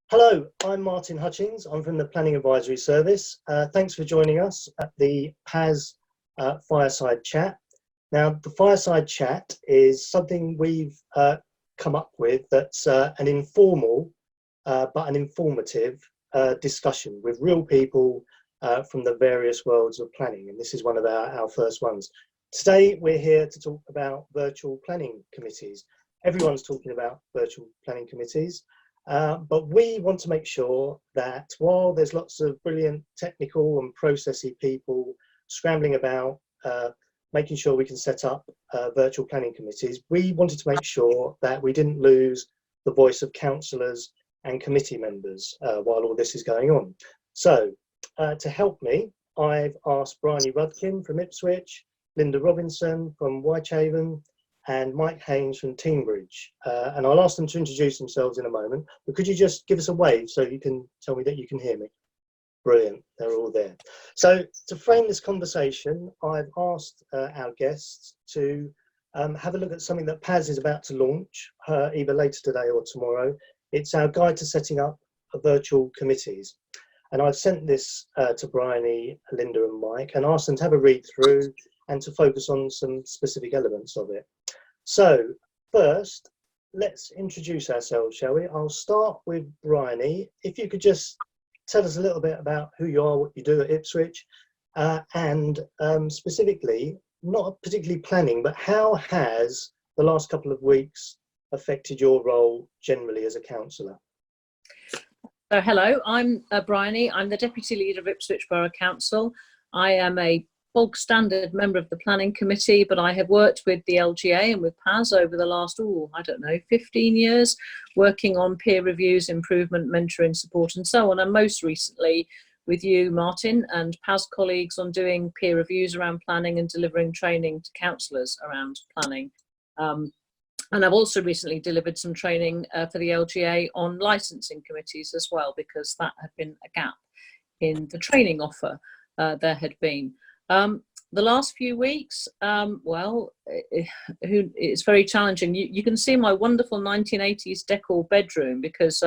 Hello, I'm Martin Hutchings. I'm from the Planning Advisory Service. Thanks for joining us at the PAS Fireside Chat. Now, the Fireside Chat is something we've come up with that's an informal but an informative discussion with real people from the various worlds of planning. And this is one of our first ones. Today, we're here to talk about virtual planning committees. Everyone's talking about virtual planning committees. But we want to make sure that while there's lots of brilliant technical and processy people scrambling about, making sure we can set up virtual planning committees, we wanted to make sure that we didn't lose the voice of councillors and committee members while all this is going on. So to help me, I've asked Bryony Rudkin from Ipswich, Linda Robinson from Whitehaven, and Mike Haynes from Teambridge. And I'll ask them to introduce themselves in a moment, but could you just give us a wave so you can tell me that you can hear me? Brilliant, they're all there. So to frame this conversation, I've asked our guests to have a look at something that PAS is about to launch, either later today or tomorrow. It's our guide to setting up virtual committees. And I've sent this to Bryony, Linda and Mike and asked them to have a read through and to focus on some specific elements of it. So first, let's introduce ourselves, shall we? I'll start with Bryony. If you could just tell us a little bit about who you are, what you do at Ipswich, and specifically, not particularly planning, but how has the last couple of weeks affected your role generally as a councillor? So hello, I'm Bryony. I'm the Deputy Leader of Ipswich Borough Council. I am a bog standard member of the planning committee, but I have worked with the LGA and with PAS over the last, 15 years, working on peer reviews, improvement, mentoring, support and so on, and most recently with you, Martin, and PAS colleagues on doing peer reviews around planning and delivering training to councillors around planning. And I've also recently delivered some training for the LGA on licensing committees as well, because that had been a gap in the training offer there had been. The last few weeks, it's very challenging. You can see my wonderful 1980s decor bedroom because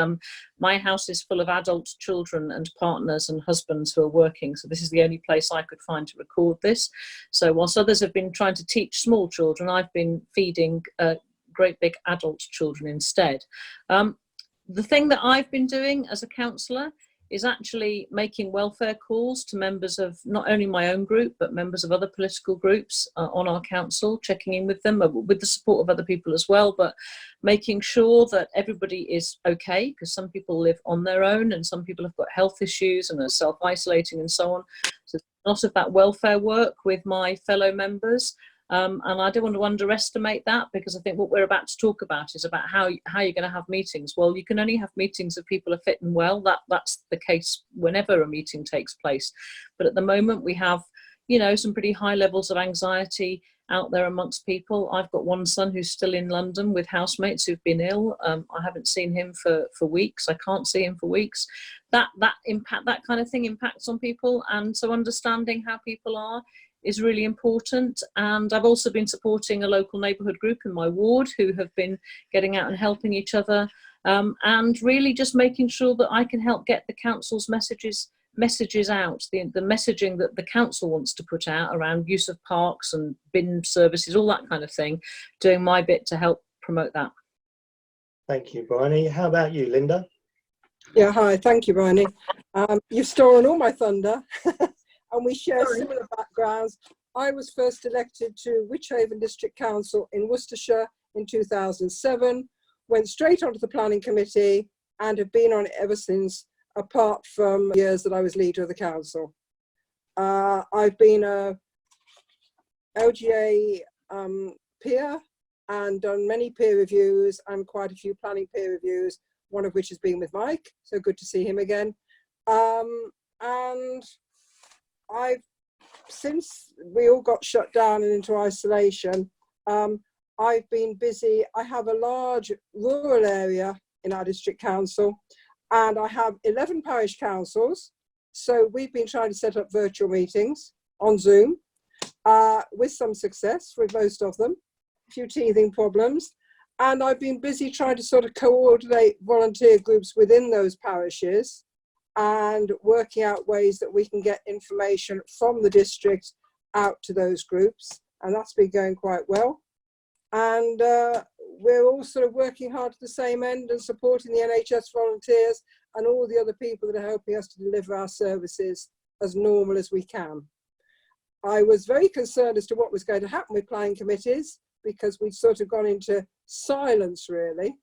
my house is full of adult children and partners and husbands who are working. So this is the only place I could find to record this. So whilst others have been trying to teach small children, I've been feeding great big adult children instead. The thing that I've been doing as a councillor is actually making welfare calls to members of not only my own group, but members of other political groups on our council, checking in with them with the support of other people as well, but making sure that everybody is okay, because some people live on their own and some people have got health issues and are self-isolating and so on. So a lot of that welfare work with my fellow members. And I don't want to underestimate that, because I think what we're about to talk about is about how you're going to have meetings. Well, you can only have meetings if people are fit and well. That's the case whenever a meeting takes place. But at the moment we have, some pretty high levels of anxiety out there amongst people. I've got one son who's still in London with housemates who've been ill. I haven't seen him for weeks. I can't see him for weeks. That kind of thing impacts on people. And so understanding how people are is really important. And I've also been supporting a local neighbourhood group in my ward who have been getting out and helping each other, and really just making sure that I can help get the council's messages out, the messaging that the council wants to put out around use of parks and bin services, all that kind of thing, doing my bit to help promote that. Thank you, Bryony. How about you, Linda? Yeah, hi, thank you, Bryony. You've stolen all my thunder. And we share similar backgrounds. I was first elected to Whithaven District Council in Worcestershire in 2007, went straight onto the planning committee and have been on it ever since, apart from years that I was leader of the council. I've been a LGA peer and done many peer reviews and quite a few planning peer reviews, one of which has been with Mike, so good to see him again. And since we all got shut down and into isolation, I've been busy. I have a large rural area in our district council, and I have 11 parish councils. So we've been trying to set up virtual meetings on Zoom with some success with most of them, a few teething problems. And I've been busy trying to sort of coordinate volunteer groups within those parishes and working out ways that we can get information from the district out to those groups. And that's been going quite well. And we're all sort of working hard to the same end and supporting the NHS volunteers and all the other people that are helping us to deliver our services as normal as we can. I was very concerned as to what was going to happen with planning committees because we'd sort of gone into silence really.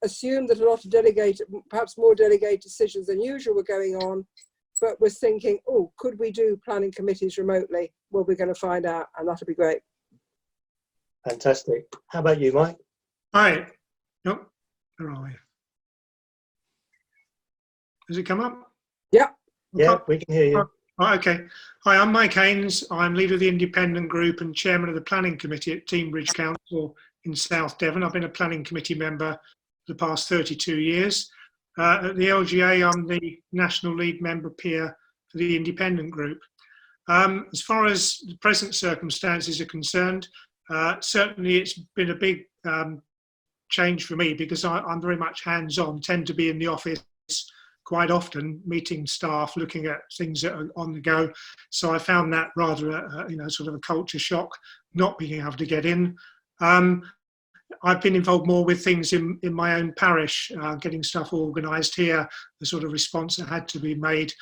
Assumed that a lot of delegated, perhaps more delegated decisions than usual were going on, but was thinking, oh, could we do planning committees remotely? Well, we're going to find out, and that'll be great. Fantastic. How about you, Mike? Hi. Nope. Where are we? Does it come up? Yeah. Yeah, we can hear you. Oh, okay. Hi, I'm Mike Haynes. I'm leader of the Independent Group and chairman of the Planning Committee at Teambridge Council in South Devon. I've been a planning committee member for the past 32 years. At the LGA, I'm the national lead member peer for the Independent Group. As far as the present circumstances are concerned, certainly it's been a big change for me because I'm very much hands-on, tend to be in the office quite often, meeting staff, looking at things that are on the go. So I found that rather, sort of a culture shock, not being able to get in. I've been involved more with things in my own parish, getting stuff organised here, the sort of response that had to be made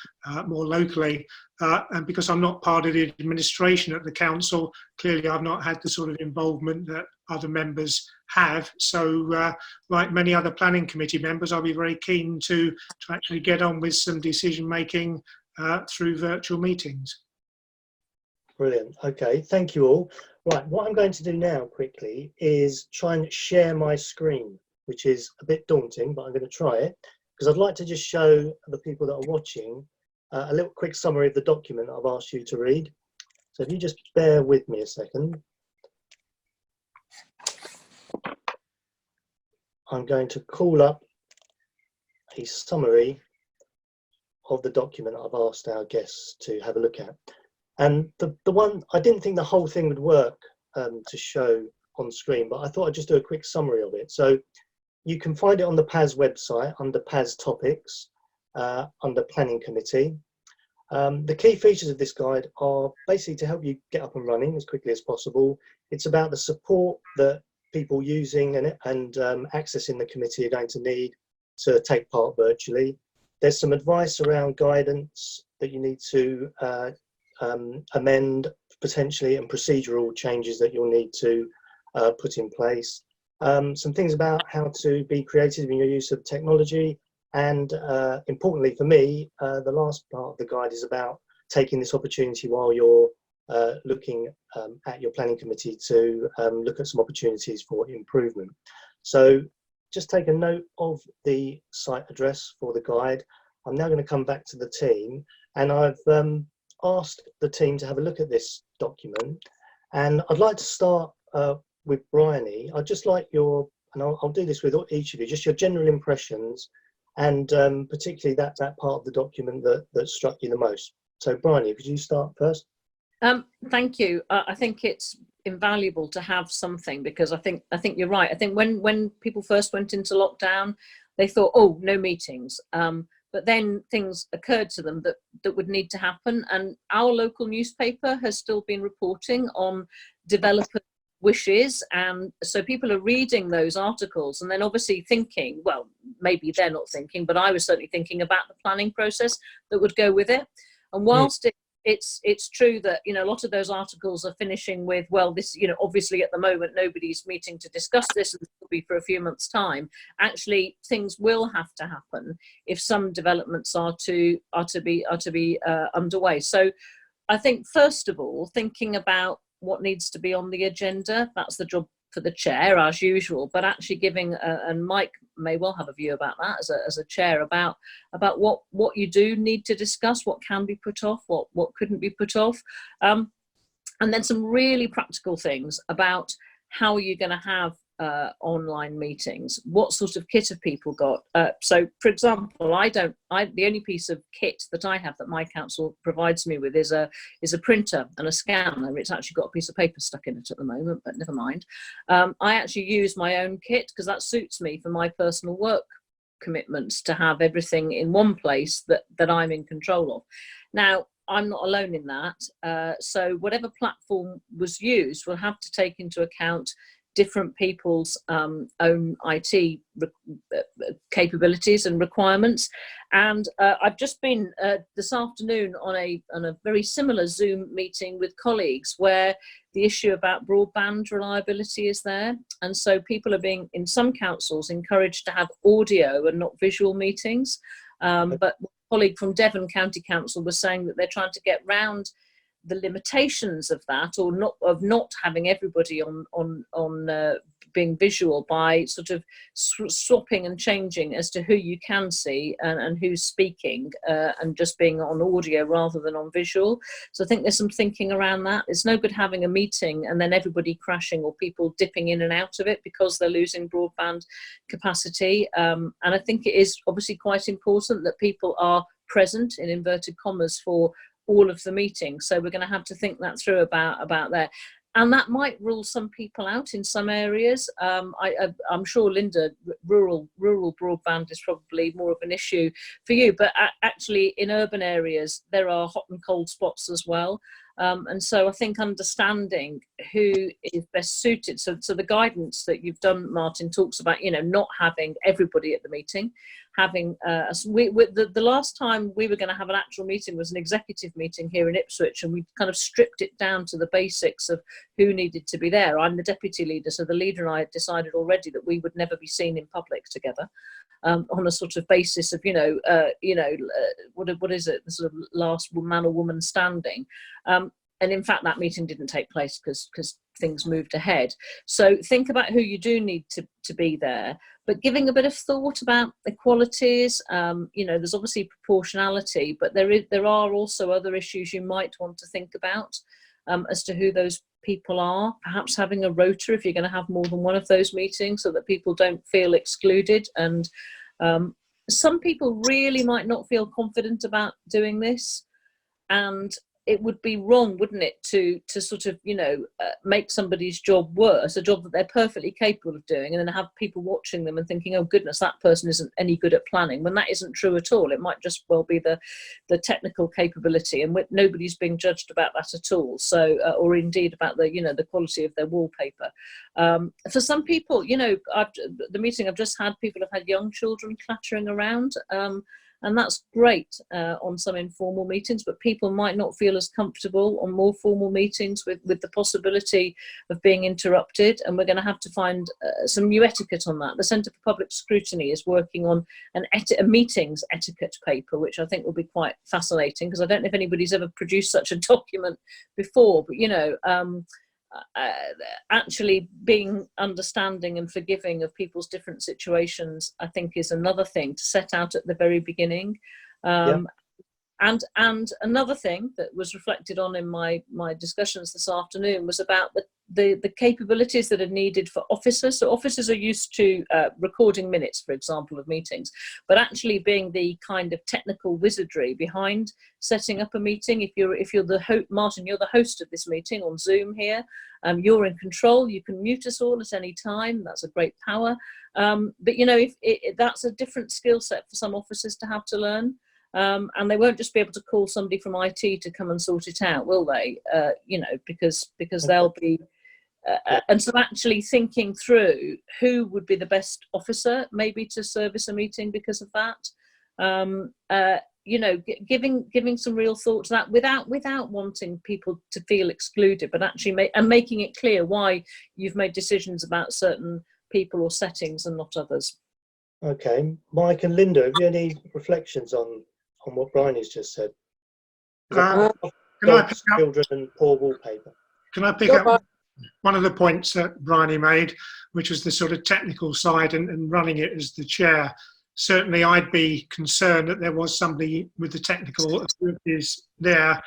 more locally. And because I'm not part of the administration at the council, clearly I've not had the sort of involvement that other members have. So like many other planning committee members, I'll be very keen to actually get on with some decision making through virtual meetings. Brilliant. Okay, thank you all. Right, what I'm going to do now quickly is try and share my screen, which is a bit daunting, but I'm going to try it because I'd like to just show the people that are watching a little quick summary of the document I've asked you to read. So if you just bear with me a second. I'm going to call up a summary of the document I've asked our guests to have a look at. And the one, I didn't think the whole thing would work to show on screen, but I thought I'd just do a quick summary of it. So you can find it on the PAS website under PAS topics, under planning committee. The key features of this guide are basically to help you get up and running as quickly as possible. It's about the support that people using and accessing the committee are going to need to take part virtually. There's some advice around guidance that you need to amend potentially, and procedural changes that you'll need to put in place. Some things about how to be creative in your use of technology, and importantly for me, the last part of the guide is about taking this opportunity while you're looking at your planning committee to look at some opportunities for improvement. So just take a note of the site address for the guide. I'm now going to come back to the team, and I've asked the team to have a look at this document, and I'd like to start with Bryony. I'd just like your, and I'll do this with each of you, just your general impressions, and particularly that part of the document that struck you the most. So Bryony, could you start first? Thank you. I think it's invaluable to have something, because I think you're right. I think when people first went into lockdown, they thought, oh, no meetings. But then things occurred to them that would need to happen. And our local newspaper has still been reporting on developer wishes. And so people are reading those articles and then obviously thinking, well, maybe they're not thinking, but I was certainly thinking about the planning process that would go with it. And whilst it's true that, you know, a lot of those articles are finishing with, well, this, you know, obviously at the moment nobody's meeting to discuss this, and it will be for a few months' time. Actually, things will have to happen if some developments are to be underway. So I think, first of all, thinking about what needs to be on the agenda, that's the job for the chair as usual, but actually giving and Mike may well have a view about that as a chair, about what you do need to discuss, what can be put off, what couldn't be put off, and then some really practical things about how you're going to have online meetings? What sort of kit have people got? So, for example, the only piece of kit that I have that my council provides me with is a printer and a scanner. It's actually got a piece of paper stuck in it at the moment, but never mind. I actually use my own kit because that suits me for my personal work commitments, to have everything in one place that I'm in control of. Now, I'm not alone in that. So whatever platform was used will have to take into account different people's own IT capabilities and requirements. And I've just been this afternoon on a very similar Zoom meeting with colleagues where the issue about broadband reliability is there. And so people are being, in some councils, encouraged to have audio and not visual meetings. But a colleague from Devon County Council was saying that they're trying to get round the limitations of that, or not having everybody on being visual, by sort of swapping and changing as to who you can see and who's speaking, and just being on audio rather than on visual. So I think there's some thinking around that. It's no good having a meeting and then everybody crashing or people dipping in and out of it because they're losing broadband capacity. And I think it is obviously quite important that people are present, in inverted commas, for all of the meetings. So we're going to have to think that through about that. And that might rule some people out in some areas. I'm sure, Linda, rural broadband is probably more of an issue for you, but actually in urban areas, there are hot and cold spots as well. And so I think understanding who is best suited. So the guidance that you've done, Martin, talks about, not having everybody at the meeting, having the last time we were going to have an actual meeting was an executive meeting here in Ipswich, and we kind of stripped it down to the basics of who needed to be there. I'm the deputy leader, so the leader and I had decided already that we would never be seen in public together, on a sort of basis of what is it, the sort of last man or woman standing. And in fact, that meeting didn't take place because things moved ahead. So think about who you do need to be there, but giving a bit of thought about equalities. There's obviously proportionality, but there are also other issues you might want to think about as to who those people are. Perhaps having a rota if you're going to have more than one of those meetings, so that people don't feel excluded. And some people really might not feel confident about doing this, and it would be wrong, wouldn't it, to sort of, make somebody's job worse, a job that they're perfectly capable of doing, and then have people watching them and thinking, oh goodness, that person isn't any good at planning, when that isn't true at all. It might just well be the technical capability, and nobody's being judged about that at all. So, or indeed about the quality of their wallpaper. For some people, the meeting I've just had, people have had young children clattering around. And that's great on some informal meetings, but people might not feel as comfortable on more formal meetings with the possibility of being interrupted. And we're going to have to find some new etiquette on that. The Centre for Public Scrutiny is working on a meetings etiquette paper, which I think will be quite fascinating, because I don't know if anybody's ever produced such a document before, but actually being understanding and forgiving of people's different situations, I think, is another thing to set out at the very beginning. And another thing that was reflected on in my discussions this afternoon was about the capabilities that are needed for officers. So officers are used to recording minutes, for example, of meetings, but actually being the kind of technical wizardry behind setting up a meeting. If you're the Martin, you're the host of this meeting on Zoom here. You're in control. You can mute us all at any time. That's a great power. But that's a different skill set for some officers to have to learn. And they won't just be able to call somebody from IT to come and sort it out, will they? Because they'll be, and so actually thinking through who would be the best officer maybe to service a meeting because of that. Giving some real thought to that without wanting people to feel excluded, but actually making it clear why you've made decisions about certain people or settings and not others. Okay, Mike and Linda, have you any reflections on what Bryony's just said? Children and poor wallpaper. Can I pick up one of the points that Bryony made, which was the sort of technical side and running it as the chair? Certainly I'd be concerned that there was somebody with the technical abilities there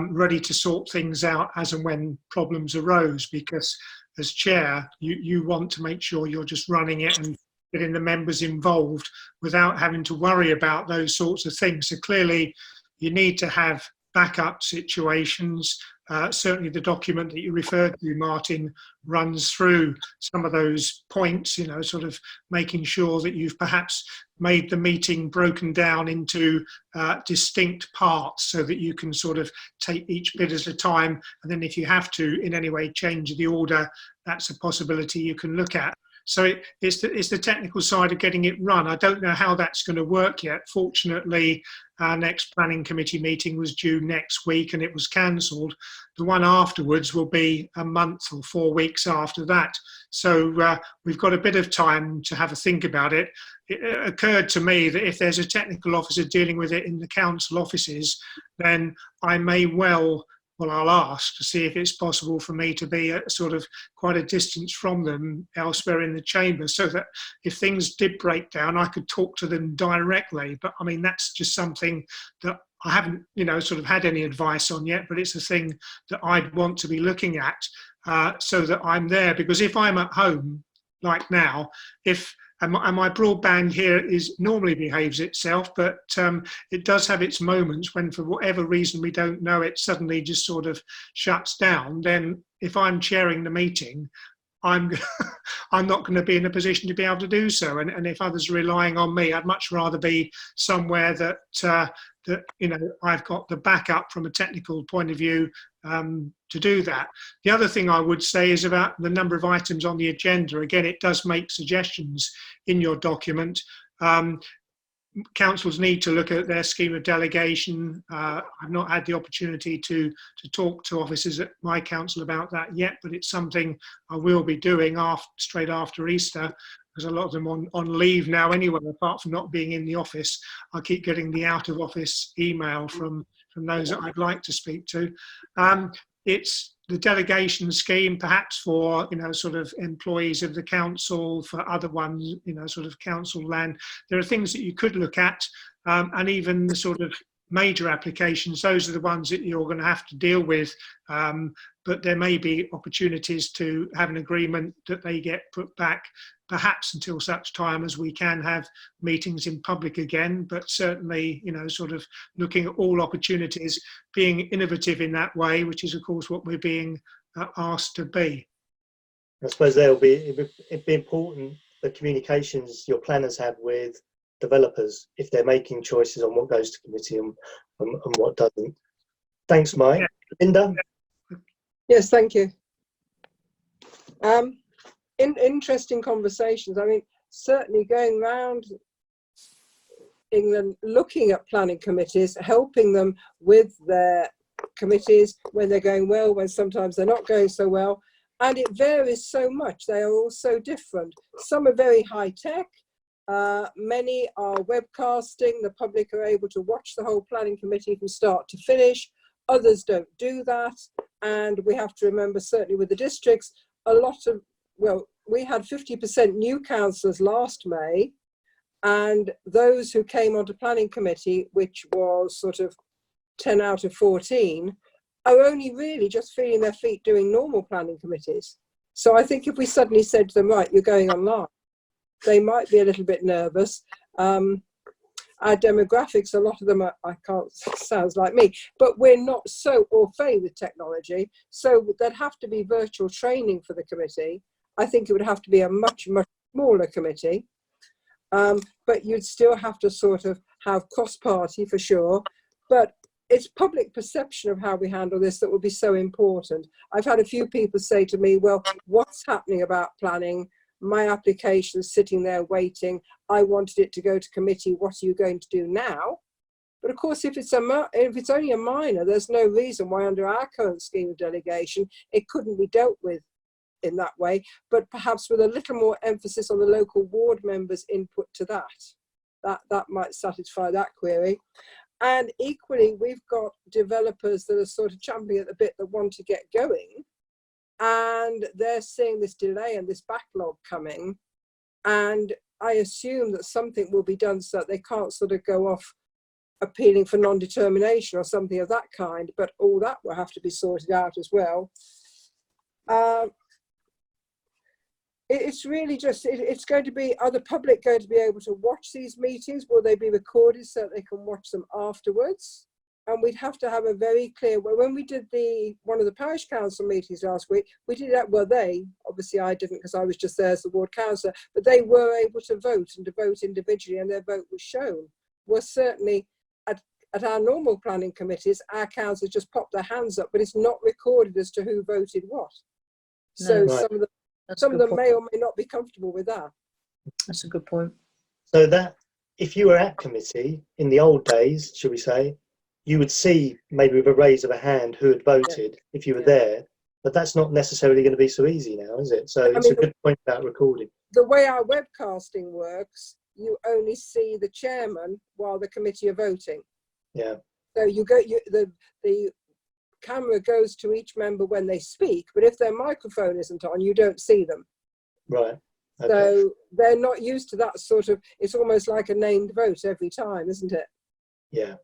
ready to sort things out as and when problems arose, because as chair, you want to make sure you're just running it and getting the members involved without having to worry about those sorts of things. So clearly you need to have backup situations. Certainly the document that you referred to, Martin, runs through some of those points, you know, sort of making sure that you've perhaps made the meeting broken down into distinct parts so that you can sort of take each bit at a time. And then if you have to in any way change the order, that's a possibility you can look at. So it's the technical side of getting it run. I don't know how that's going to work yet. Fortunately, our next planning committee meeting was due next week and it was cancelled. The one afterwards will be a month or 4 weeks after that. So we've got a bit of time to have a think about it. It occurred to me that if there's a technical officer dealing with it in the council offices, then I may well I'll ask to see if it's possible for me to be at sort of quite a distance from them elsewhere in the chamber, so that if things did break down, I could talk to them directly. But I mean, that's just something that I haven't, you know, sort of had any advice on yet, but it's a thing that I'd want to be looking at so that I'm there. Because if I'm at home, like now, and my broadband here normally behaves itself, but it does have its moments when, for whatever reason we don't know, it suddenly just sort of shuts down. Then if I'm chairing the meeting, I'm not going to be in a position to be able to do so. And if others are relying on me, I'd much rather be somewhere that you know, I've got the backup from a technical point of view to do that. The other thing I would say is about the number of items on the agenda. Again, it does make suggestions in your document. Councils need to look at their scheme of delegation. I've not had the opportunity to talk to officers at my council about that yet, but it's something I will be doing straight after Easter, because a lot of them on leave now anyway, apart from not being in the office. I keep getting the out of office email from those that I'd like to speak to. It's the delegation scheme, perhaps for, you know, sort of employees of the council, for other ones, you know, sort of council land. There are things that you could look at, and even the sort of major applications, those are the ones that you're going to have to deal with. But there may be opportunities to have an agreement that they get put back, perhaps until such time as we can have meetings in public again. But certainly, you know, sort of looking at all opportunities, being innovative in that way, which is of course what we're being asked to be. I suppose it'd be important, the communications your planners have with developers, if they're making choices on what goes to committee and what doesn't. Thanks, Mike. Yeah. Linda? Yes, thank you. Interesting conversations. I mean, certainly going around England, looking at planning committees, helping them with their committees when they're going well, when sometimes they're not going so well. And it varies so much. They are all so different. Some are very high tech. Many are webcasting. The public are able to watch the whole planning committee from start to finish. Others don't do that. And we have to remember, certainly with the districts, we had 50% new councillors last May, and those who came onto planning committee, which was sort of 10 out of 14, are only really just feeling their feet doing normal planning committees. So I think if we suddenly said to them, right, you're going online, they might be a little bit nervous. Our demographics, a lot of them sounds like me, but we're not so au fait with technology. So there'd have to be virtual training for the committee. I think it would have to be a much, much smaller committee. But you'd still have to sort of have cross-party for sure. But it's public perception of how we handle this that would be so important. I've had a few people say to me, well, what's happening about planning? My application's sitting there waiting. I wanted it to go to committee. What are you going to do now? But of course, if it's only a minor, there's no reason why under our current scheme of delegation, it couldn't be dealt with in that way, but perhaps with a little more emphasis on the local ward members' input to that. That might satisfy that query. And equally, we've got developers that are sort of champing at the bit that want to get going, and they're seeing this delay and this backlog coming. And I assume that something will be done so that they can't sort of go off appealing for non-determination or something of that kind, but all that will have to be sorted out as well. It's really just, it's going to be, are the public going to be able to watch these meetings? Will they be recorded so that they can watch them afterwards? And we'd have to have a very clear, when we did one of the parish council meetings last week, we did that, well, obviously I didn't because I was just there as the ward councillor, but they were able to vote and to vote individually, and their vote was shown. Well, certainly at our normal planning committees, our councillors just pop their hands up, but it's not recorded as to who voted what. So No, right. some of them may or may not be comfortable with that. That's a good point. So that if you were at committee in the old days, should we say, you would see maybe with a raise of a hand who had voted if you were there, but that's not necessarily going to be so easy now, is it? So it's a good point about recording. The way our webcasting works, you only see the chairman while the committee are voting. Yeah. So the camera goes to each member when they speak, but if their microphone isn't on, you don't see them. Right. Okay. So they're not used to that sort of, it's almost like a named vote every time, isn't it? Yeah.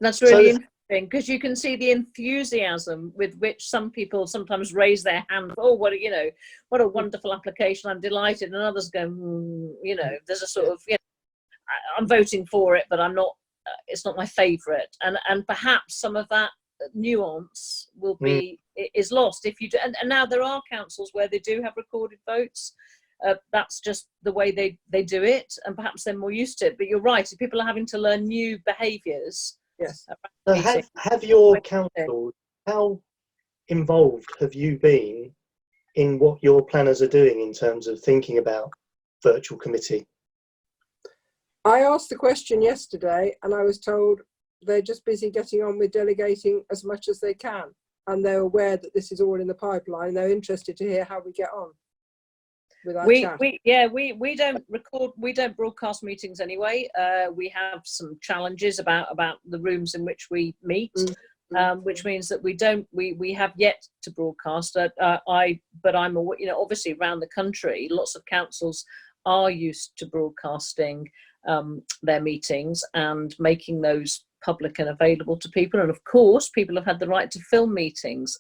That's really interesting, because you can see the enthusiasm with which some people sometimes raise their hand. Oh, what a wonderful application! I'm delighted, and others go, there's a sort of, I'm voting for it, but I'm not. It's not my favourite, and perhaps some of that nuance will be is lost if you do. And now there are councils where they do have recorded votes. That's just the way they do it, and perhaps they're more used to it. But you're right, if people are having to learn new behaviours. Yes. So have your council, how involved have you been in what your planners are doing in terms of thinking about virtual committee? I asked the question yesterday and I was told they're just busy getting on with delegating as much as they can. And they're aware that this is all in the pipeline. They're interested to hear how we get on with our chat. We don't record, we don't broadcast meetings anyway. We have some challenges about the rooms in which we meet, which means that we have yet to broadcast. But I'm aware, obviously around the country, lots of councils are used to broadcasting their meetings and making those public and available to people. And of course, people have had the right to film meetings.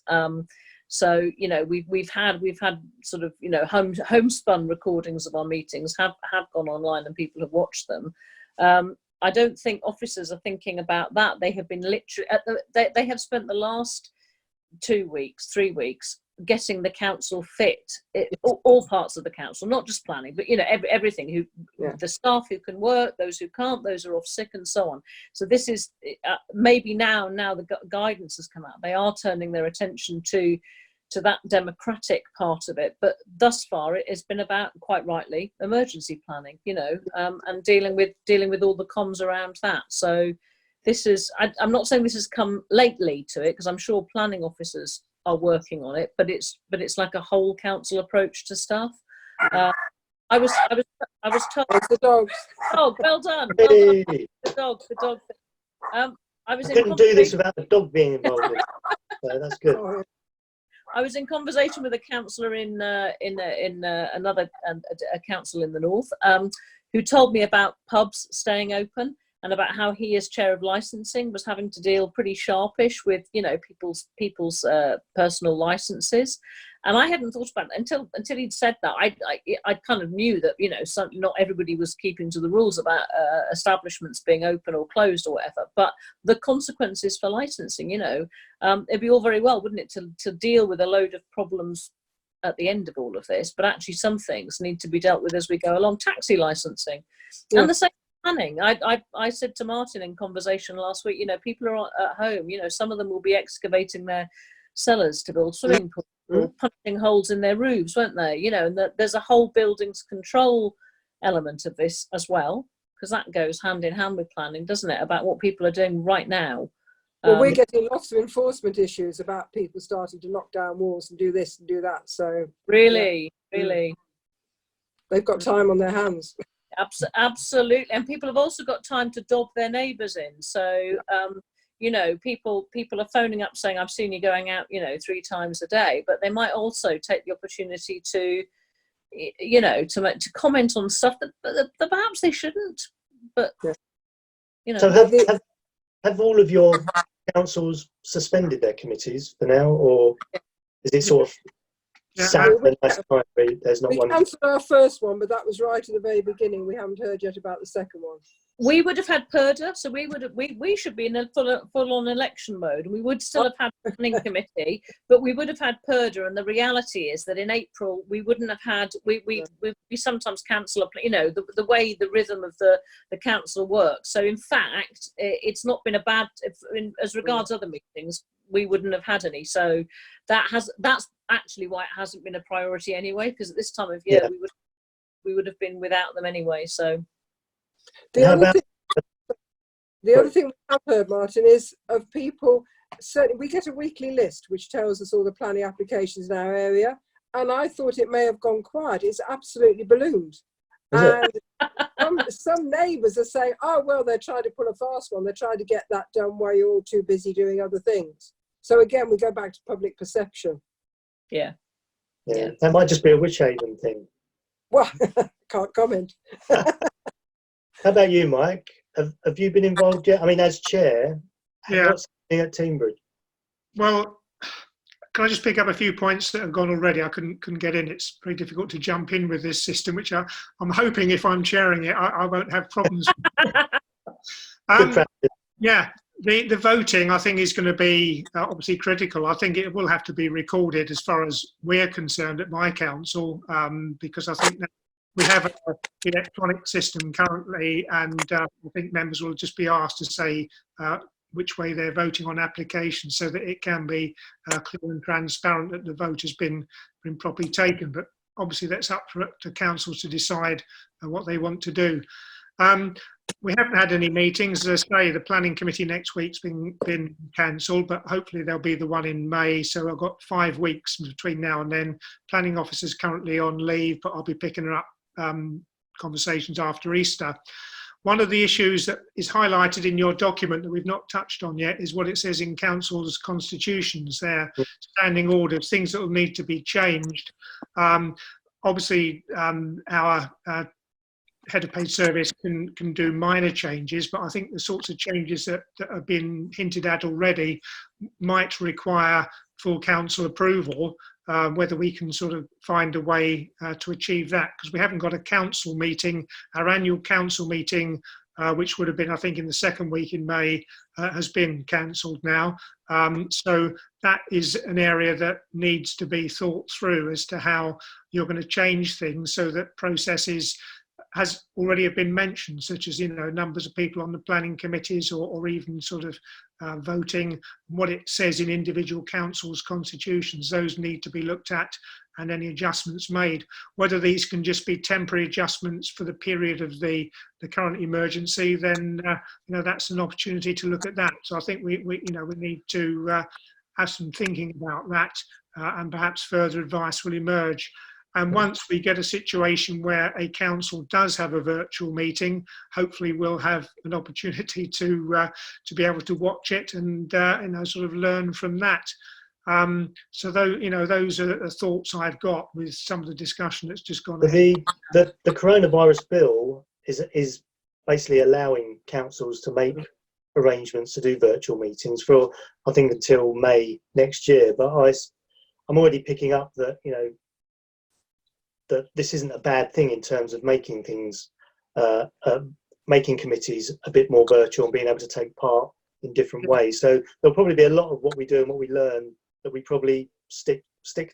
So we've had sort of homespun recordings of our meetings have gone online and people have watched them. I don't think officers are thinking about that. They have been literally they have spent the last 2 weeks, 3 weeks getting the council fit, all parts of the council, not just planning, but everything. The staff who can work, those who can't, those who are off sick, and so on. So this is maybe now the guidance has come out. They are turning their attention to that democratic part of it, but thus far it has been about, quite rightly, emergency planning, and dealing with all the comms around that. So this is, I'm not saying this has come lately to it, because I'm sure planning officers are working on it, but it's like a whole council approach to stuff. I was told. It's the dogs. Oh, well done. Hey. The dog. I couldn't do this without the dog being involved in it. So that's good. Oh, I was in conversation with a councillor in another council in the north, who told me about pubs staying open, and about how he, as chair of licensing, was having to deal pretty sharpish with people's personal licenses. And I hadn't thought about it until he'd said that. I kind of knew that not everybody was keeping to the rules about establishments being open or closed or whatever. But the consequences for licensing, it'd be all very well, wouldn't it, to deal with a load of problems at the end of all of this. But actually, some things need to be dealt with as we go along. Taxi licensing, and the same. Planning. I said to Martin in conversation last week, people are at home, some of them will be excavating their cellars to build swimming pools, or punching holes in their roofs, won't they? And there's a whole buildings control element of this as well, because that goes hand in hand with planning, doesn't it, about what people are doing right now. Well, we're getting lots of enforcement issues about people starting to knock down walls and do this and do that. So really, they've got time on their hands. Absolutely, and people have also got time to dob their neighbours in. So people are phoning up saying, I've seen you going out 3 times a day, but they might also take the opportunity to to comment on stuff that perhaps they shouldn't. But so have all of your councils suspended their committees for now, or is it sort of Yeah, sad the last time there's not We one. cancelled our first one, but that was right at the very beginning. We haven't heard yet about the second one. We would have had PERDA, so we should be in a full-on election mode, and we would still have had a planning committee, but we would have had PERDA. And the reality is that in April we wouldn't have had. We sometimes cancel, the way the rhythm of the council works. So in fact, it's not been a bad. As regards other meetings, we wouldn't have had any. So that's actually why it hasn't been a priority anyway. Because at this time of year, we would have been without them anyway. So. The other thing we have heard, Martin, is of people, certainly we get a weekly list which tells us all the planning applications in our area, and I thought it may have gone quiet. It's absolutely ballooned. And some neighbours are saying, oh, well, they're trying to pull a fast one. They're trying to get that done while you're all too busy doing other things. So again, we go back to public perception. Yeah. That might just be a Witch Haven thing. Well, can't comment. How about you, Mike? Have you been involved yet? I mean, as chair, what's happening at Teambridge? Well, can I just pick up a few points that have gone already? I couldn't get in. It's very difficult to jump in with this system, which I'm hoping if I'm chairing it, I won't have problems. Yeah, the voting, I think, is going to be obviously critical. I think it will have to be recorded as far as we're concerned at my council, because I think that we have an electronic system currently, and I think members will just be asked to say which way they're voting on applications, so that it can be clear and transparent that the vote has been properly taken. But obviously that's up to councils to decide what they want to do. We haven't had any meetings. As I say, the planning committee next week's been cancelled, but hopefully there'll be the one in May. So I've got 5 weeks between now and then. Planning officer's currently on leave, but I'll be picking her up conversations after Easter. One of the issues that is highlighted in your document that we've not touched on yet is what it says in councils' constitutions, their standing orders, things that will need to be changed. Obviously, our head of paid service can do minor changes, but I think the sorts of changes that have been hinted at already might require full council approval, whether we can sort of find a way to achieve that, because we haven't got a council meeting. Our annual council meeting, which would have been, I think, in the second week in May, has been cancelled now. So that is an area that needs to be thought through as to how you're going to change things so that processes has already been mentioned, such as, numbers of people on the planning committees, or even sort of voting, what it says in individual councils' constitutions. Those need to be looked at and any adjustments made. Whether these can just be temporary adjustments for the period of the current emergency, then that's an opportunity to look at that. So I think we need to have some thinking about that, and perhaps further advice will emerge. And once we get a situation where a council does have a virtual meeting, hopefully we'll have an opportunity to be able to watch it and sort of learn from that. So those are the thoughts I've got with some of the discussion that's just gone. The coronavirus bill is basically allowing councils to make arrangements to do virtual meetings for, I think, until May next year. But I'm already picking up that that this isn't a bad thing in terms of making things, making committees a bit more virtual and being able to take part in different ways. So there'll probably be a lot of what we do and what we learn that we probably stick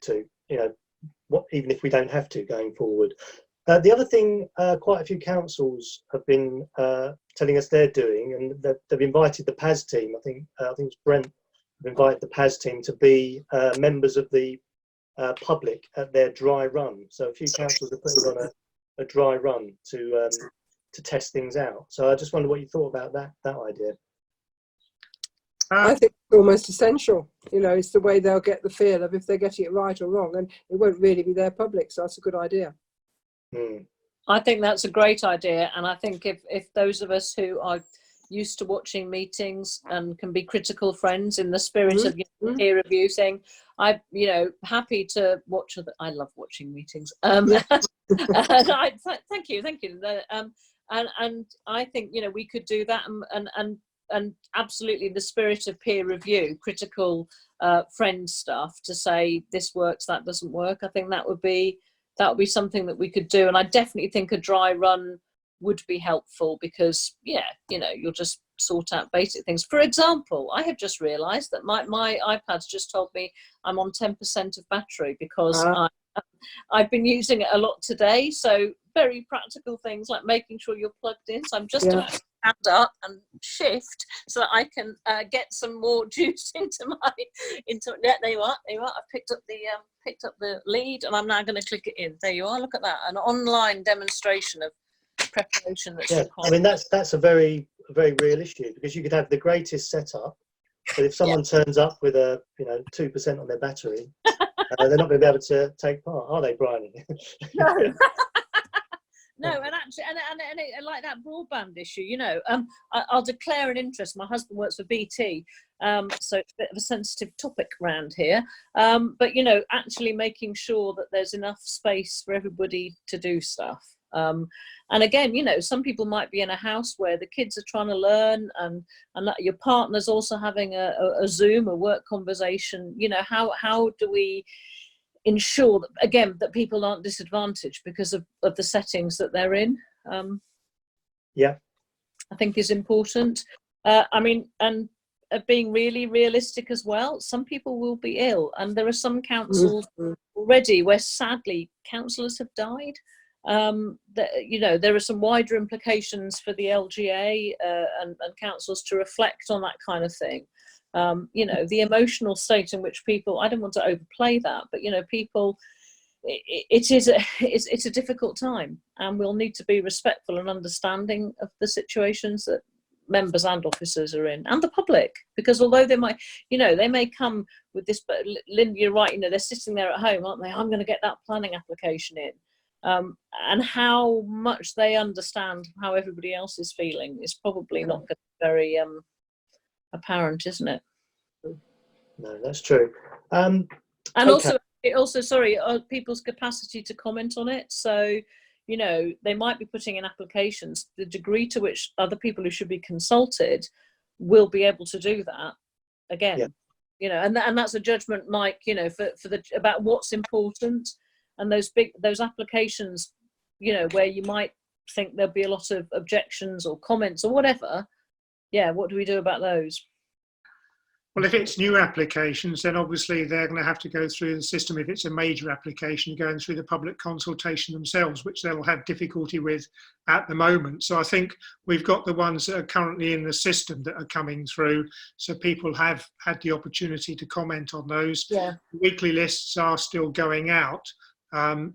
to, even if we don't have to going forward. The other thing, quite a few councils have been telling us they're doing, and they've invited the PAS team. I think it's Brent have invited the PAS team to be members of the public at their dry run. So a few councils are putting on a dry run to test things out. So I just wonder what you thought about that idea. I think it's almost essential. It's the way they'll get the feel of if they're getting it right or wrong, and it won't really be their public. So that's a good idea. I think that's a great idea, and I think if those of us who are used to watching meetings and can be critical friends in the spirit of peer review, saying I'm happy to watch. I love watching meetings. Thank you. And I think we could do that, and and absolutely the spirit of peer review, critical friend stuff to say this works, that doesn't work. I think that would be something that we could do. And I definitely think a dry run would be helpful because, yeah, you know, you'll just sort out basic things. For example, I have just realised that my iPad's just told me I'm on 10% of battery because I've been using it a lot today. So very practical things like making sure you're plugged in. So I'm just about to stand up and shift so that I can get some more juice into yeah, there you are. I've picked up the lead and I'm now going to click it in. There you are. Look at that, an online demonstration of preparation that's required. I mean that's a very real issue, because you could have the greatest setup, but if someone turns up with a 2% on their battery, they're not going to be able to take part, are they, Bryony? No. No, and actually, and like that broadband issue, you know, I'll declare an interest. My husband works for BT, so it's a bit of a sensitive topic around here. But you know, actually making sure that there's enough space for everybody to do stuff. And again, you know, some people might be in a house where the kids are trying to learn, and that your partner's also having a Zoom, a work conversation. You know, how do we ensure that, again, that people aren't disadvantaged because of the settings that they're in? I think is important. I mean, and being really realistic as well. Some people will be ill, and there are some councils already where sadly councillors have died. You know, there are some wider implications for the LGA and councils to reflect on that kind of thing. You know, the emotional state in which people, I don't want to overplay that, but you know, people, it's a difficult time, and we'll need to be respectful and understanding of the situations that members and officers are in, and the public, because although they might, you know, they may come with this, but Linda, you're right, you know, they're sitting there at home, aren't they? I'm going to get that planning application in. And how much they understand how everybody else is feeling is probably not very apparent, isn't it? No, that's true. And also, sorry, people's capacity to comment on it. So, you know, they might be putting in applications. The degree to which other people who should be consulted will be able to do that again. You know, and that's a judgment, Mike. You know, for about what's important. And those applications, you know, where you might think there'll be a lot of objections or comments or whatever. Yeah, what do we do about those? Well, if it's new applications, then obviously they're going to have to go through the system. If it's a major application, going through the public consultation themselves, which they'll have difficulty with at the moment. So I think we've got the ones that are currently in the system that are coming through. So people have had the opportunity to comment on those. Yeah. Weekly lists are still going out.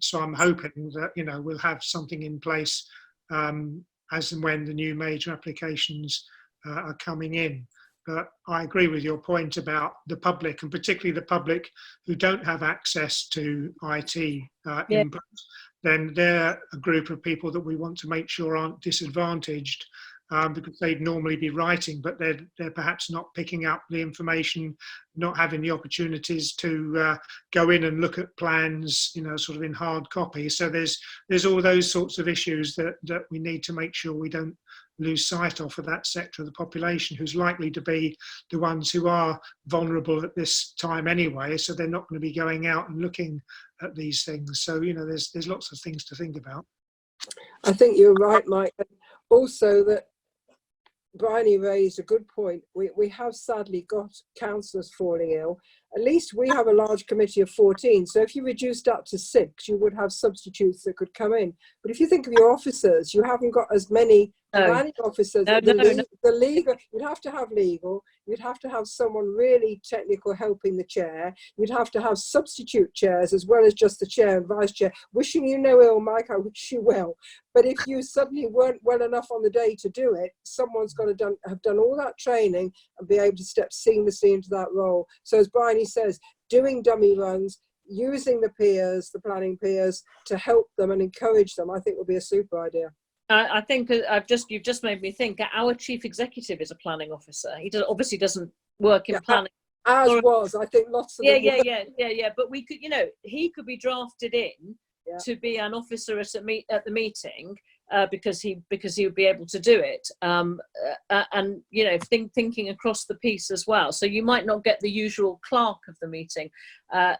So I'm hoping that, you know, we'll have something in place as and when the new major applications are coming in. But I agree with your point about the public, and particularly the public who don't have access to IT input. Then they're a group of people that we want to make sure aren't disadvantaged, because they'd normally be writing, but they're perhaps not picking up the information, not having the opportunities to go in and look at plans, you know, sort of in hard copy. So there's all those sorts of issues that we need to make sure we don't lose sight of for that sector of the population, who's likely to be the ones who are vulnerable at this time anyway. So they're not going to be going out and looking at these things. So, you know, there's lots of things to think about. I think you're right, Mike. And also that Bryony raised a good point. We have sadly got councillors falling ill. At least we have a large committee of 14. So if you reduced up to 6, you would have substitutes that could come in. But if you think of your officers, you haven't got as many planning officers. The legal, you'd have to have legal. You'd have to have someone really technical helping the chair. You'd have to have substitute chairs as well as just the chair and vice chair. Wishing you no ill, Mike, I wish you well. But if you suddenly weren't well enough on the day to do it, someone's got to have done all that training and be able to step seamlessly into that role. So as Bryony says, doing dummy runs, using the peers, the planning peers, to help them and encourage them, I think would be a super idea. I think you've just made me think. Our chief executive is a planning officer. He obviously doesn't work in planning. I think lots of them. Yeah. But we could, you know, he could be drafted in to be an officer at the meeting, because he would be able to do it, and you know, thinking across the piece as well. So you might not get the usual clerk of the meeting.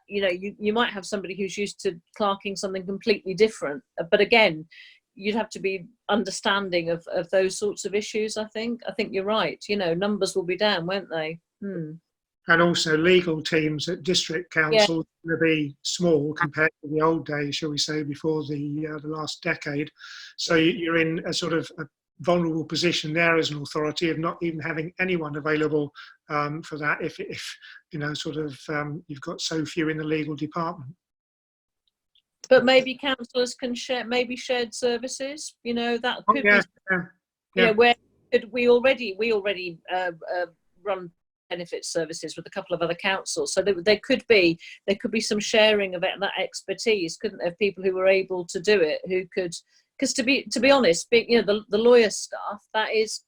You know, you might have somebody who's used to clerking something completely different. But again, you'd have to be understanding of those sorts of issues. I think you're right. You know, numbers will be down, won't they? And also legal teams at district councils will be small compared to the old days, shall we say, before the last decade. So you're in a sort of a vulnerable position there as an authority of not even having anyone available for that if you know, sort of you've got so few in the legal department. But maybe councillors can share, maybe shared services. You know, that could be. You know, where we already run benefit services with a couple of other councils, so there could be some sharing of that expertise, couldn't there? People who were able to do it, who could, because to be honest, you know, the lawyer stuff, that is,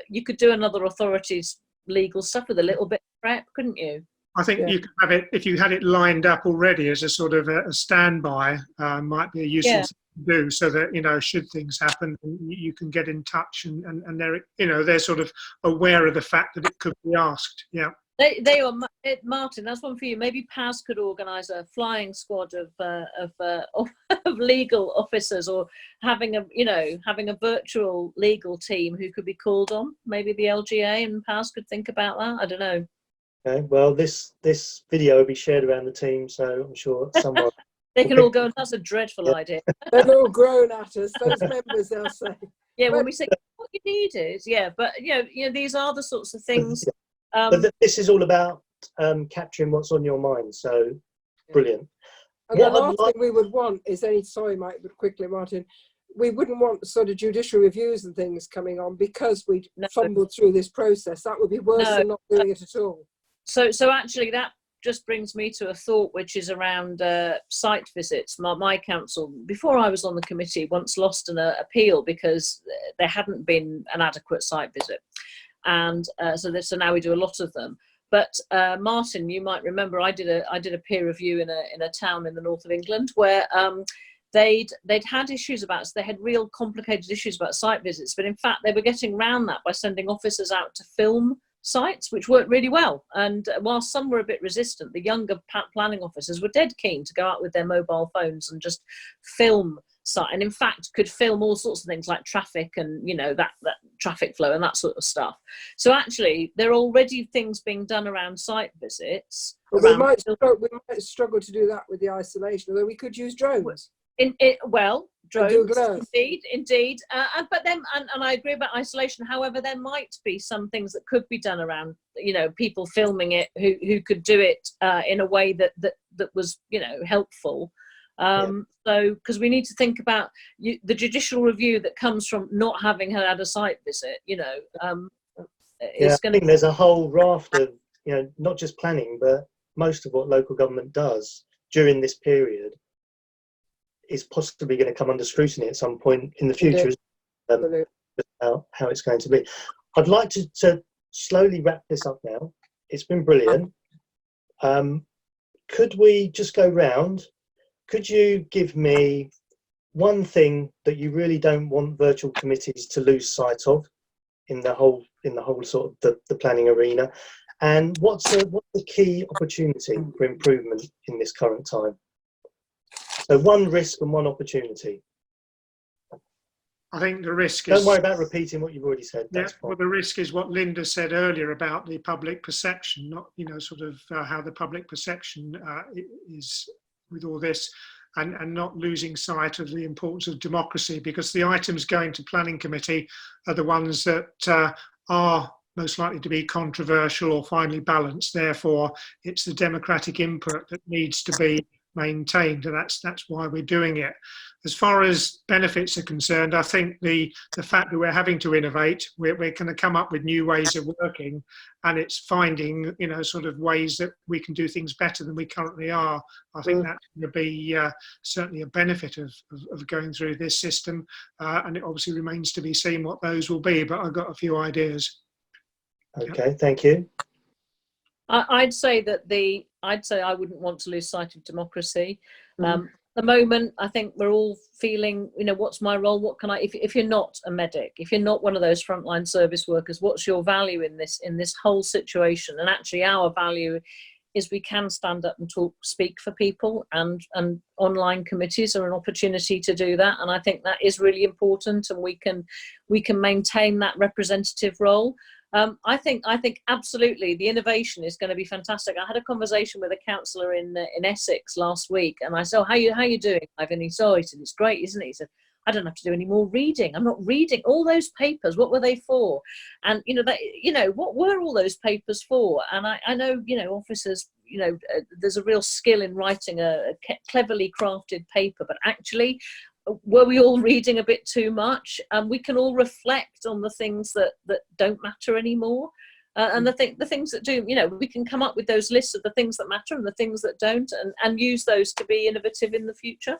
you could do another authority's legal stuff with a little bit of prep, couldn't you? I think you could have it, if you had it lined up already as a sort of a standby, might be a useful thing to do, so that, you know, should things happen, you can get in touch and they're, you know, they're sort of aware of the fact that it could be asked. Yeah. They are, Martin, that's one for you. Maybe PAS could organise a flying squad of legal officers, or having a virtual legal team who could be called on. Maybe the LGA and PAS could think about that. I don't know. Okay, well, this video will be shared around the team, so I'm sure someone they can all go, and that's a dreadful idea. They're all grown at us, those members, they'll say. Yeah, when we say what you need is, but you know, these are the sorts of things. But this is all about capturing what's on your mind, so brilliant. And the last thing we would want is quickly, Martin, we wouldn't want sort of judicial reviews and things coming on because we'd fumbled through this process. That would be worse than not doing it at all. So actually that just brings me to a thought, which is around site visits. My council, before I was on the committee, once lost an appeal because there hadn't been an adequate site visit. And so now we do a lot of them. But Martin, you might remember I did a peer review in a town in the north of England where they'd had issues about, so they had real complicated issues about site visits, but in fact they were getting around that by sending officers out to film sites, which worked really well. And while some were a bit resistant, the younger planning officers were dead keen to go out with their mobile phones and just film site, and in fact could film all sorts of things like traffic and, you know, that traffic flow and that sort of stuff. So actually there are already things being done around site visits. But we might struggle to do that with the isolation, although we could use drones. Drones, indeed. But then, and I agree about isolation. However, there might be some things that could be done around, you know, people filming it who could do it in a way that was, you know, helpful. So, because we need to think about the judicial review that comes from not having had a site visit, you know. I think there's a whole raft of, you know, not just planning, but most of what local government does during this period is possibly going to come under scrutiny at some point in the future. How it's going to be. I'd like to slowly wrap this up now. It's been brilliant. Could we just go round? Could you give me one thing that you really don't want virtual committees to lose sight of in the whole sort of the planning arena, and what's the key opportunity for improvement in this current time? So one risk and one opportunity. I think the risk is... Don't worry about repeating what you've already said. That's fine. Well, the risk is what Linda said earlier about the public perception, not, you know, sort of how the public perception is with all this, and not losing sight of the importance of democracy, because the items going to planning committee are the ones that are most likely to be controversial or finely balanced. Therefore, it's the democratic input that needs to be maintained, and that's why we're doing it. As far as benefits are concerned, I think the fact that we're having to innovate, we're going to come up with new ways of working, and it's finding, you know, sort of ways that we can do things better than we currently are. I think that's going to be certainly a benefit of going through this system, and it obviously remains to be seen what those will be, but I've got a few ideas. Okay, thank you. I'd say I wouldn't want to lose sight of democracy. the moment, I think we're all feeling, you know, what's my role? What can I, if you're not a medic, if you're not one of those frontline service workers, what's your value in this whole situation? And actually our value is we can stand up and speak for people, and online committees are an opportunity to do that. And I think that is really important, and we can maintain that representative role. I think absolutely the innovation is going to be fantastic. I had a conversation with a councillor in Essex last week, and I said, how you doing, Ivan? He said, it's great, isn't it? He said, I don't have to do any more reading. I'm not reading all those papers. What were they for? And what were all those papers for? And I know, officers, there's a real skill in writing a cleverly crafted paper, but actually, were we all reading a bit too much? We can all reflect on the things that don't matter anymore. And the things that do, we can come up with those lists of the things that matter and the things that don't, and use those to be innovative in the future.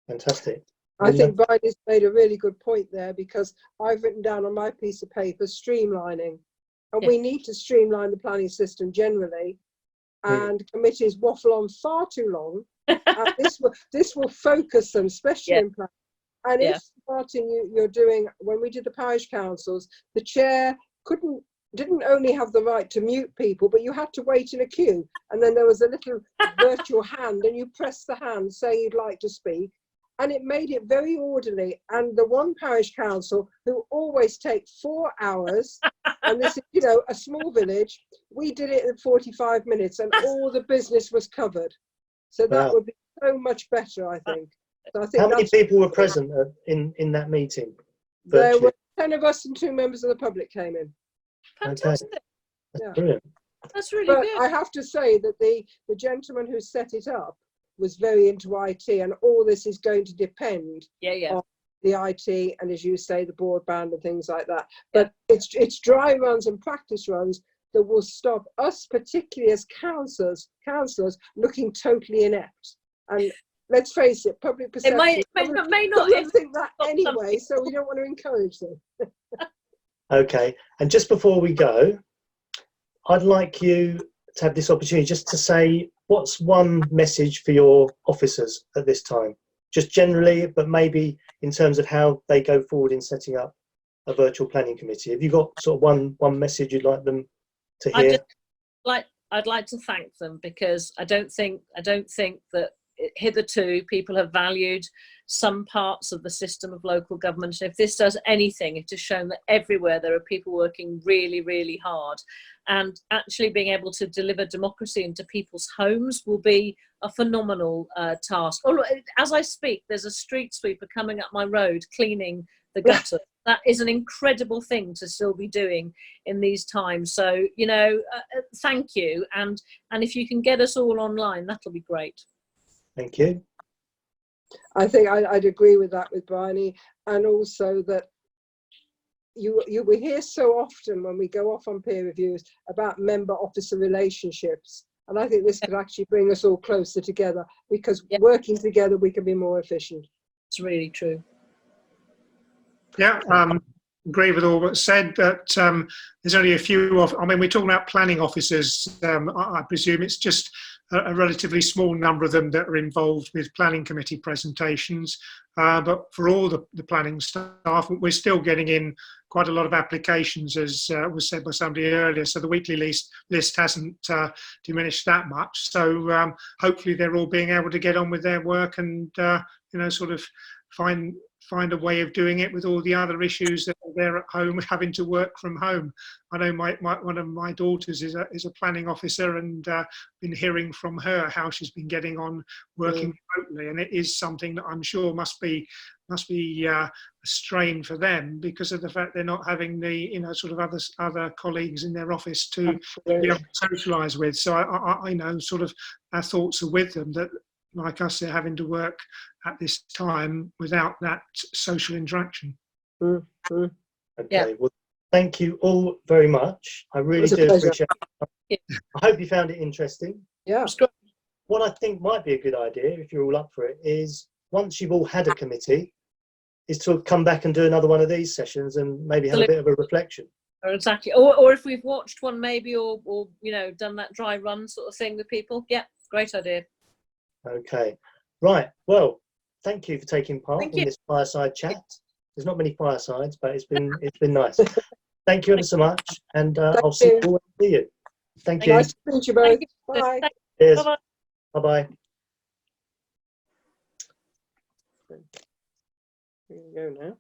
Fantastic. I think Bridie's made a really good point there, because I've written down on my piece of paper streamlining, and we need to streamline the planning system generally, and committees waffle on far too long. And this will focus them, especially in planning. And if, Martin, you're doing, when we did the parish councils, the chair didn't only have the right to mute people, but you had to wait in a queue, and then there was a little virtual hand, and you press the hand saying you'd like to speak. And it made it very orderly. And the one parish council who always take 4 hours, and this is, a small village, we did it in 45 minutes, and all the business was covered. So that would be so much better, I think. So I think how many people were present in that meeting? There were 10 of us, and 2 members of the public came in. Fantastic. Okay. That's brilliant. That's really but good. I have to say that the gentleman who set it up was very into IT, and all this is going to depend on the IT, and as you say, the broadband and things like that. But it's dry runs and practice runs that will stop us, particularly as councillors, looking totally inept. And let's face it, public perception may not think that anyway, so we don't want to encourage them. Okay, and just before we go, I'd like you to have this opportunity just to say, what's one message for your officers at this time? Just generally, but maybe in terms of how they go forward in setting up a virtual planning committee. Have you got sort of one message you'd like them to hear? I'd like to thank them, because I don't think that hitherto people have valued some parts of the system of local government. And if this does anything, it has shown that everywhere there are people working really, really hard, and actually being able to deliver democracy into people's homes will be a phenomenal task. As I speak, there's a street sweeper coming up my road cleaning the gutter. That is an incredible thing to still be doing in these times. So, thank you. And if you can get us all online, that'll be great. Thank you. I think I'd agree with that with Bryony, and also that we hear so often when we go off on peer reviews about member-officer relationships, and I think this could actually bring us all closer together, because working together we can be more efficient. It's really true. Yeah, agree with all that's said. That there's only a few we're talking about planning officers. I presume it's just a relatively small number of them that are involved with planning committee presentations. But for all the planning staff, we're still getting in quite a lot of applications, as was said by somebody earlier. So the weekly list hasn't diminished that much. So hopefully they're all being able to get on with their work and sort of find a way of doing it with all the other issues that are there at home, having to work from home. I know one of my daughters is a planning officer, and been hearing from her how she's been getting on working remotely, and it is something that I'm sure must be a strain for them, because of the fact they're not having the sort of other colleagues in their office to be able to socialise with. So I know sort of our thoughts are with them, that like us, they're having to work at this time without that social interaction. Okay, well, thank you all very much. I really do appreciate it. I hope you found it interesting. Yeah. What I think might be a good idea, if you're all up for it, is once you've all had a committee, is to come back and do another one of these sessions and maybe have a bit of a reflection. Exactly. Or if we've watched one maybe, or done that dry run sort of thing with people. Yeah, great idea. Okay. Right. Well, thank you for taking part Thank in you. this fireside chat. There's not many firesides, but it's been nice. Thank you ever so much, and I'll see you. you all. See you. Thank you. Nice to meet you both. Thank you. Bye. Cheers. Bye-bye. Bye-bye. Here you go now.